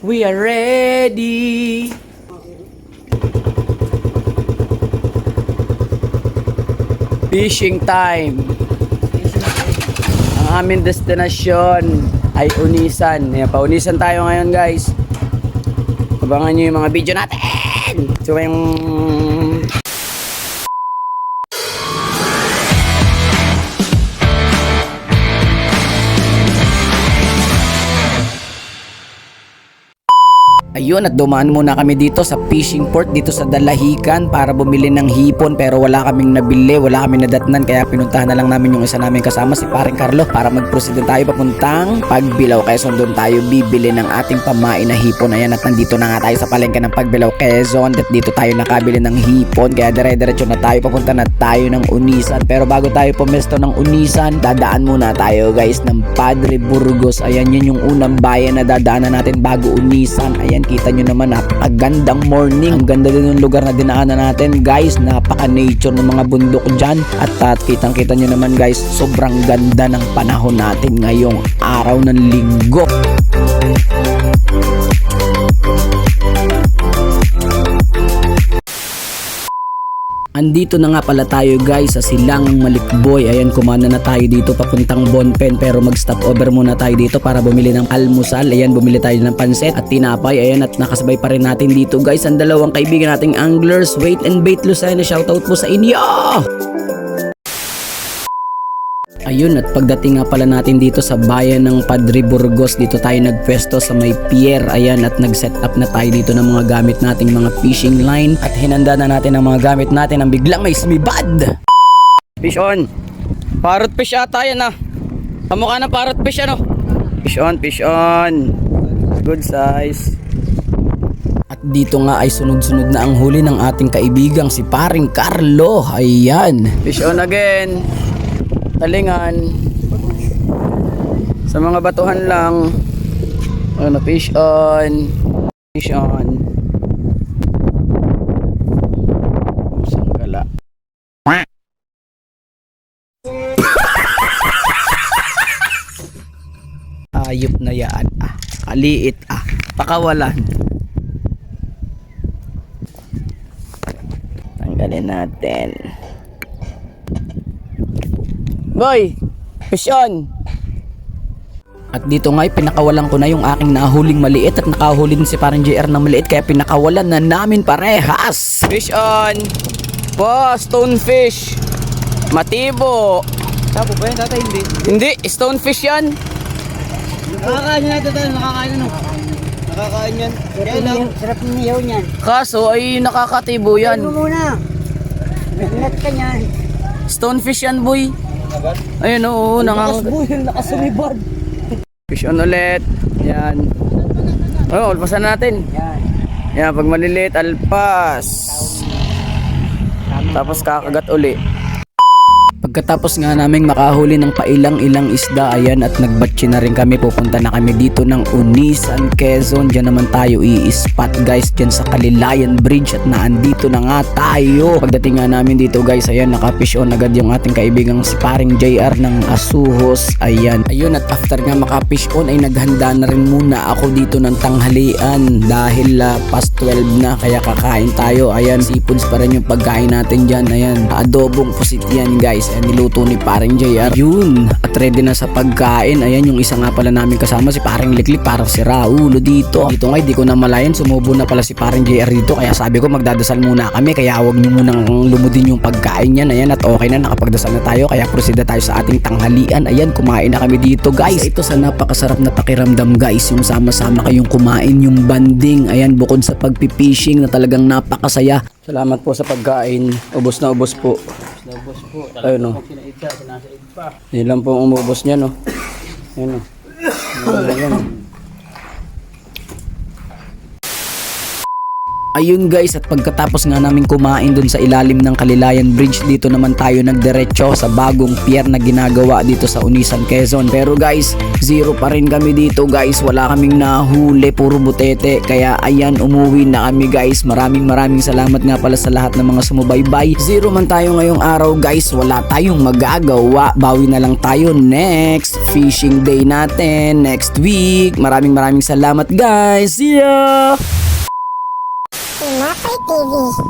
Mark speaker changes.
Speaker 1: We are ready. Fishing time. Ang aming destinasyon ay Unisan. Ayan, pa-Unisan tayo ngayon, guys. Abangan nyo yung mga video natin. So yung ayun, at dumaan muna kami dito sa fishing port dito sa Dalahican para bumili ng hipon, pero wala kaming nabili, wala kaming nadatnan, kaya pinuntahan na lang namin yung isa namin kasama, si Paring Carlo, para mag-proceed tayo papuntang Pagbilao, Quezon. Doon tayo bibili ng ating pamain na hipon. Ayan, at nandito na nga tayo sa palengke ng Pagbilao, Quezon, at dito tayo nakabili ng hipon, kaya dire-diretso na tayo, papunta na tayo ng Unisan. Pero bago tayo pumesto ng Unisan, dadaan muna tayo, guys, ng Padre Burgos. Ayan, yun yung unang bayan na dadaanan natin bago Unisan. Ayan, kita nyo naman, napakagandang morning. Ang ganda din ng lugar na dinaanan natin, guys. Napaka-nature ng mga bundok dyan. At kitang-kita nyo naman, guys, sobrang ganda ng panahon natin ngayong araw ng linggo. Andito na nga pala tayo, guys, sa Silangang Malikboy. Ayan, kumana na tayo dito papuntang Bonpen, pero mag-stop over muna tayo dito para bumili ng almusal. Ayan, bumili tayo ng pansit at tinapay. Ayan, at nakasabay pa rin natin dito, guys, ang dalawang kaibigan nating anglers, Wait and Bait Lucena. Shoutout po sa inyo! Ayun, at pagdating nga pala natin dito sa bayan ng Padre Burgos, dito tayo nagpwesto sa may pier. Ayan, at nag-set up na tayo dito ng mga gamit nating mga fishing line, at hinanda na natin ang mga gamit natin ang biglang may sumibad. Fish on. Parrot fish ata yan, ah. Kamukha ng parrot fish, ano? Fish on, fish on. Good size. At dito nga ay sunod-sunod na ang huli ng ating kaibigang si Paring Carlo. Ayan. Fish on again. Talingan. Sa mga batuhan lang. Ano, fish on. Fish on. Sanggala. Ayop na yan, ah. Kaliit, ah. Pakawalan. Tanggalin natin. Boy, fish on. At dito nga ay pinakawalan ko na yung aking nahuling maliit, at nakahuli din si Parang JR ng maliit, kaya pinakawalan na namin parehas. Fish on. Wow, stonefish. Matibo.
Speaker 2: Tapo ba yan? Tata hindi.
Speaker 1: Hindi, stonefish yan.
Speaker 2: Nakakain yan natin tayo. Nakakain ano? Nakakain yan. Kaya lang.
Speaker 3: Sarap ng ihaw niyan.
Speaker 1: Kaso ay nakakatibo yan.
Speaker 3: Ano muna? Nagnat ka niyan.
Speaker 1: Stonefish yan, boy. Ayun, oo,
Speaker 2: Nakasumibad.
Speaker 1: Fish on ulit. Yan. Oh, alpasan natin.
Speaker 3: Yan.
Speaker 1: Yan, pag maliliit, alpas. Tapos kakagat uli. Pagkatapos nga naming makahuli ng pailang-ilang isda, ayan, at nagbatsi na rin kami. Pupunta na kami dito ng Unisan, Quezon. Diyan naman tayo i-spot, guys, diyan sa Kalilayan Bridge, at naandito na nga tayo. Pagdating nga namin dito, guys, ayan, naka-fish on agad yung ating kaibigang si Paring JR ng Asuhos. Ayan, ayun, at after nga maka-fish on ay naghanda na rin muna ako dito ng tanghalian dahil past 12 na, kaya kakain tayo. Ayan, seafoods pa rin yung pagkain natin dyan. Ayan, adobong pusit yan, guys. Ayan, niluto ni Paring JR. Yun, at ready na sa pagkain. Ayan, yung isa nga pala namin kasama, si Paring Liklik, parang si Raulo dito. Dito nga, di ko na malayan, sumubo na pala si Paring JR dito, kaya sabi ko magdadasal muna kami, kaya huwag nyo munang lumudin yung pagkain yan. Ayan, at okay na, nakapagdasal na tayo, kaya proceed na tayo sa ating tanghalian. Ayan, kumain na kami dito, guys. Ito sa napakasarap na pakiramdam, guys, yung sama-sama kayong kumain, yung banding. Ayan, bukod sa pagpipishing na talagang napakasaya. Salamat po sa pagkain. Ubos na ubos po.
Speaker 2: Labos po.
Speaker 1: Ayun, no.
Speaker 2: Sinasaid pa.
Speaker 1: Hindi lang po umubos niya, no. Ayun, no. Ayun, Ayun guys, at pagkatapos nga namin kumain dun sa ilalim ng Kalilayan Bridge, dito naman tayo nagdiretso sa bagong pier na ginagawa dito sa Unisan, Quezon. Pero guys, zero pa rin kami dito guys, wala kaming nahuli, puro butete. Kaya ayan, umuwi na kami guys. Maraming salamat nga pala sa lahat ng mga sumubaybay. Zero man tayo ngayong araw guys, wala tayong magagawa. Bawi na lang tayo next fishing day natin next week. Maraming salamat guys. See ya!
Speaker 4: Tinapay TV.